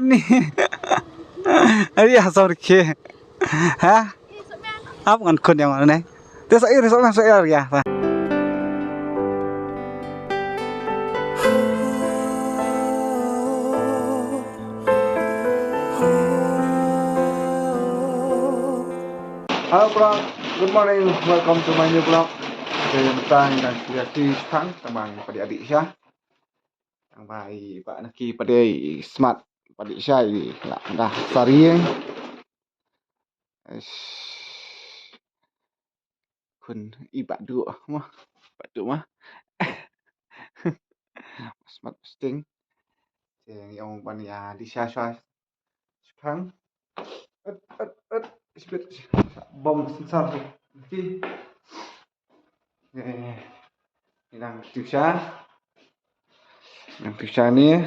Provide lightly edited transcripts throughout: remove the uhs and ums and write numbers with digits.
nih. Iya sorry ke. Hah? Apa kan kun yang mana nih? Terus ini masuk ya. Halo vlog, good morning, welcome to my new vlog. Tentang dan kreatif kan, teman adik-adik saya. Yang baik Pak Naki pada smart pada saya lah dah sari. Kun ibak duk mah, smart posting. Yang ban ya di saya sekarang. Speed bom sensor nanti yang tusa ni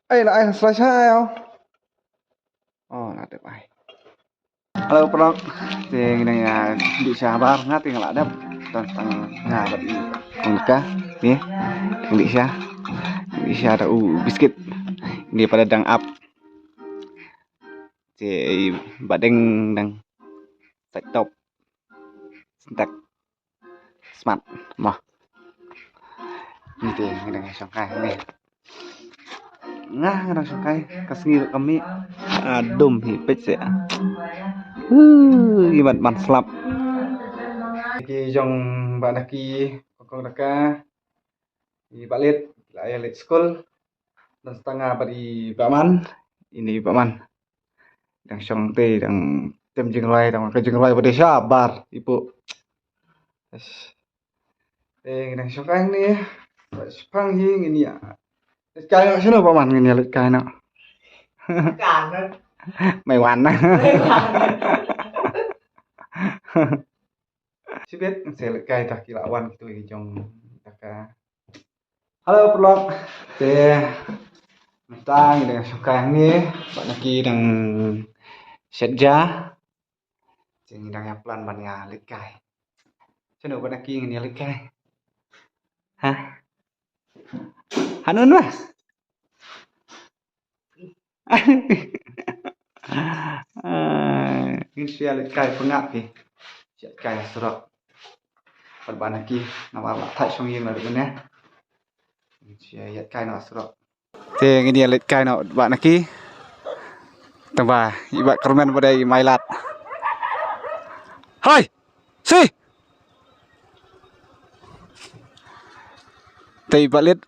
nak selesai nak ada halo pelok yang di sabar nggak tinggal ada tentang nggak di muka nih yang di ada biskuit ini pada dang up badeng dang set top sentak smart mah ini dengan songkai nih dengan songkai kasih kami adum hipet ya ibat manslap iki jong mbak Naki kokong naka di balit lah school dan setengah bari baman ini baman yang song teh yang tem jenglai dan kejengglai pada sabar ibu yang song kang ni sepang hing ini ya kaya sino paman ini alit kaya nak may wan na sibet saya kaya tak kilawan gitu jong taka halo vlog teh tentang dengan suka ini Pak Naki dan Sedja jadi yang pelan banyak likai cendol Pak Naki ini likai hah hanun lah ini saya likai pengap ni likai surat Pak Naki nama tak songin lah dengan saya likai nak surat ini dia lihat kain nak Pak Naki tambah ibak kermen pada mailat hai si tay balit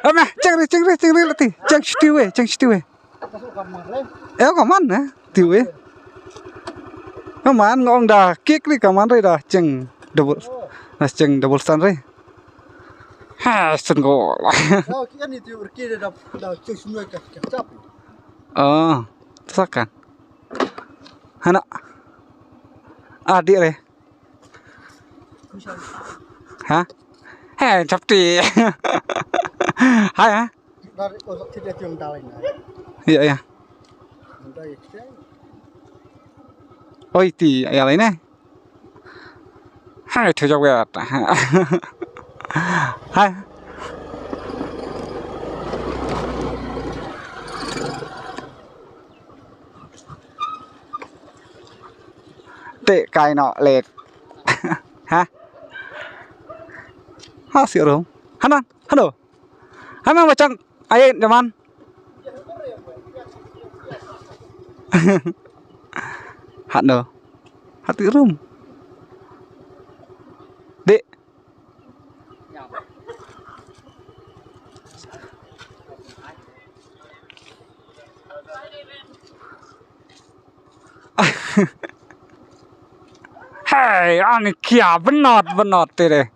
ama ceng lati ceng stiwe kaman tiwe kaman ngong dah kik ni kaman re dah ceng double stand re ha senggol oh kan itu berkira dah cek semua kecap oh tersakkan anak adik re hah capti hai ha dari kosok tidak cium taleng iya oh itu ya lainnya hai thưa cháu gạt hai tệ cài nọ lệt hả hả xịu rồi hả đồ hả mang vào trong ai làm ăn hả đồ hả tự rum đệ hei anh kia benot teh deh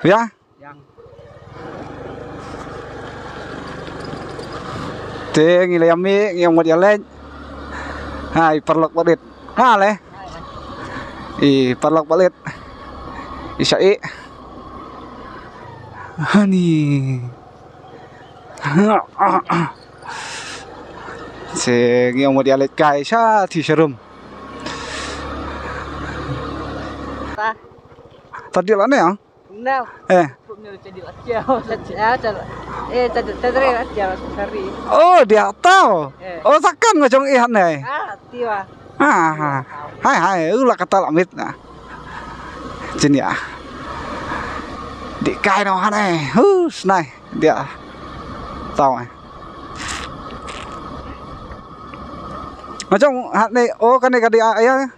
ya teh ngilami yang mau jalan hai perlok balit leh perlok balit isai hani yang mau dialit kai sa thì serum Tadi lah ni ah. Now. Punya jadi latihan. Jadi latihan sekali. Oh, dia tahu. Oh, sakan macam ihan ni. Tiwa. Hai, ulah kata lamit nah. Sini ah. Di kai nào hắn này. Này, dia. Tahu ah. Macam hak ni, oh kan dia ayah.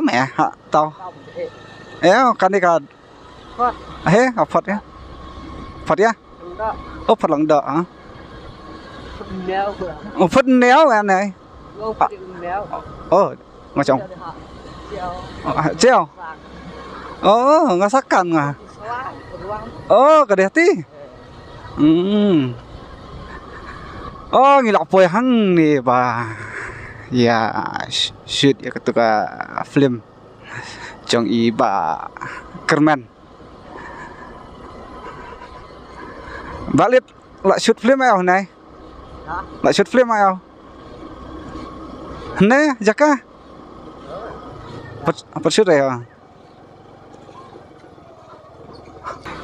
Mẹ hả tao. Kan dia kan. Phật ya. Phật ya. Phật lăng đợ hả? Phật néo em này. Macam. Treo. Ngasakan ngah. Kadehti. Ngilak poy hang ni ba. Ya, shoot ya ketuka film. Jong iba Kerman. Balik lại shoot film ai này? Lại shoot film ai? Nè, jaka. Apa shoot ya?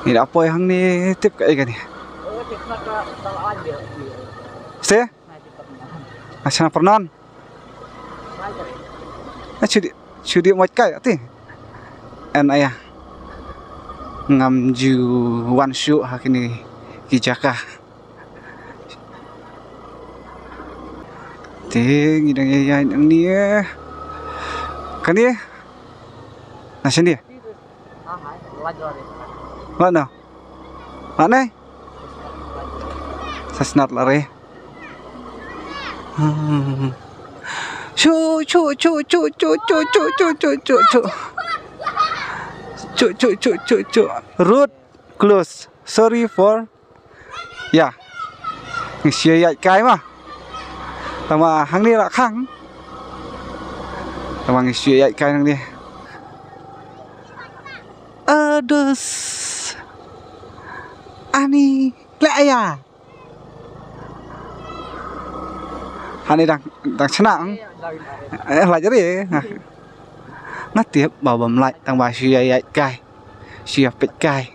Ni apa yang ni tip kayak gini? Se? Asal pernah? Cudi một cái tí. En ayah ngam ju one shoot hakini kijaka. Ting idang ayah idang ni. Kan dia? Nasi dia? Mana? Mana? Sasnat lari. Chu. Road close. Sorry for. Ya. Ngisi ayat kai mah. Tama hang ni lah khang. Tama ngisi ayat kai hang ni. Aduh. Ani lek ya. Hani đang senang. Lại jadi. Nó tiếp bảo bấm lại tăng bà suy ai cài. Suy bịch cài.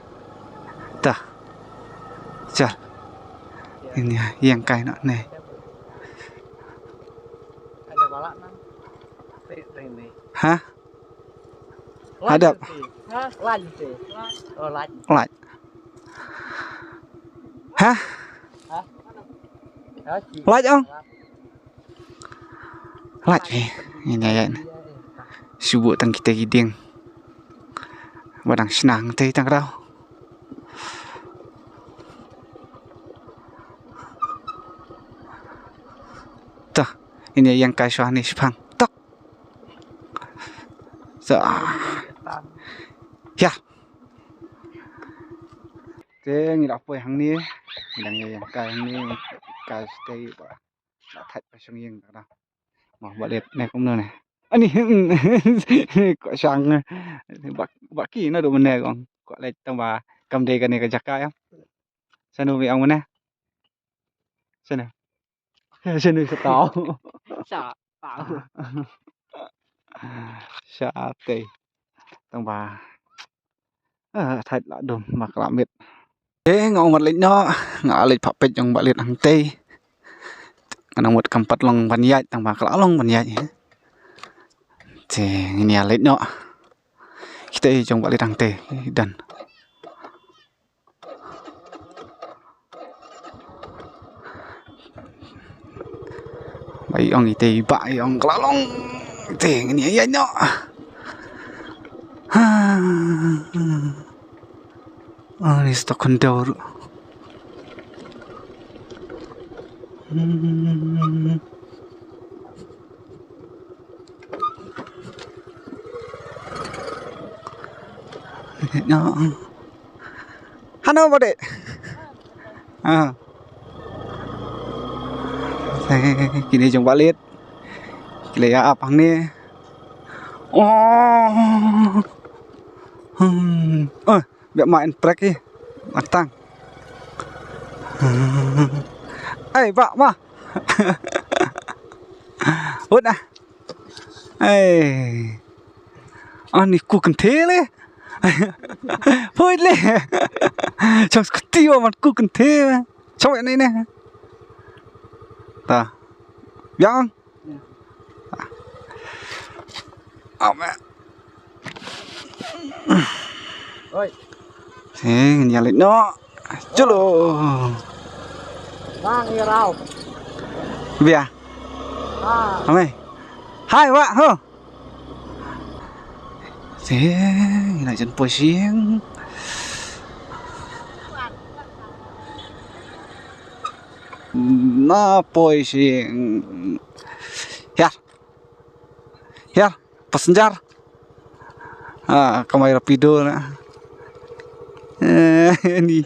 Tah. Chal. Ini yang cài nó này. Hah? Ada. Lại. Hah? Lại không? Lại ini ya. Subuh tang kita giding. Badang senang teh tang rau. Tuh, ini yang kai suah ni sepang. Tok. Ya. Teh ngilap poy hang ni. Yang kai hang ni kai stay ba. Đã thạch ba sung yeng tang rau. Mau balik này cũng nơi này. Anh gọi sang bác kỳ nó đồ mình này còn gọi là tao bà cầm đề cái này cái giặc cái không? Sao nuôi ông nè? Sao nào? Sao nuôi tao? Sợ tao. Sợ tì tao bà thật là đùm mặc lạ miệt. Thế ngọn mặt lịch nó ngã lịch phạm bịch trong bãi liệt hàng tây. Nang một kampat long banyai tang ba kala long banyai. Ini alit no. Kita jong balik tang teh dan. Bai ong ite ba ong kala long. Ini ya no. Ini stok kondor. No. Hano bade. Kini jong balik. Kile apa ni? Biar main trek ni. Matang. Pak mah. Hút à. Ani ku kan thele. Phơi le. Trong tiêu mà ku kan the. Trong này nè. Ta. Yang. Mẹ. Ôi. Thế nhà lại nó. Chứ lộ. Đang nghe rau. Về à? Mày. Hai bạn hả? Thế lại chân bồi xiên. Nó bồi xiên. Here. Here. Passenger. Kamay rapido na. Ni.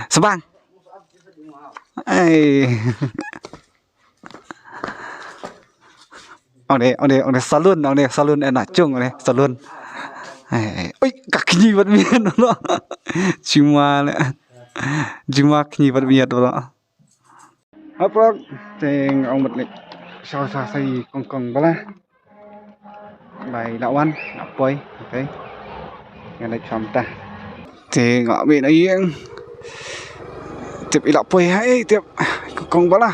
Sabang. Ông đây salon enak cung ông đây salon. Ôi kakinya buat mian đó. Cuma kini buat mian đó. Apa teng ông bật lịch sao say con bala. Bài đạo ăn, đạo quay, ok. Nghe lại chấm ta. Thì ngọ bị nó yên. Tiếp ý đạo quay hay tiếp con bala.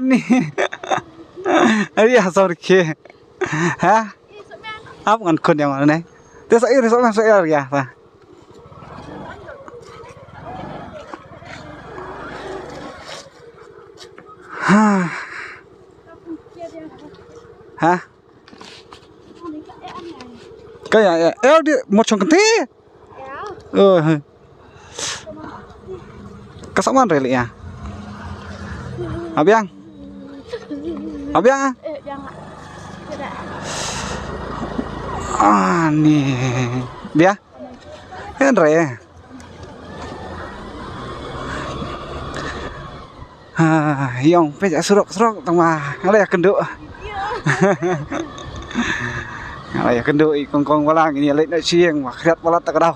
Nih. Iya sorry. Hah? Apa ngan kun yang mana nih? Terus saya ya, Pak. Hả? Cái này đi một trong cái thế. Kesamaan reli ya. Abiang. Nih. Bia. Kan re. Yong pejak serok tengah. Ala ya kenduk. Ala ya kenduk kong balang ini lek nak siang mah khiat balat tak đâu.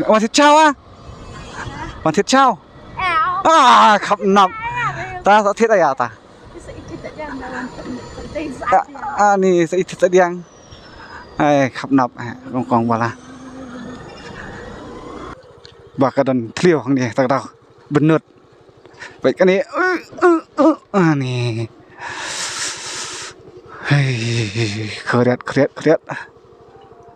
Mà thịt trao á? Mà thịt trao? Khắp nằm. Ta sẽ thiết à ta? Nih sẽ thịt diang. Khắp nằm kong balang. Bakadan tliu hang ni tak đâu. Benut. Baik kan ni. Nih. Hei, keriat.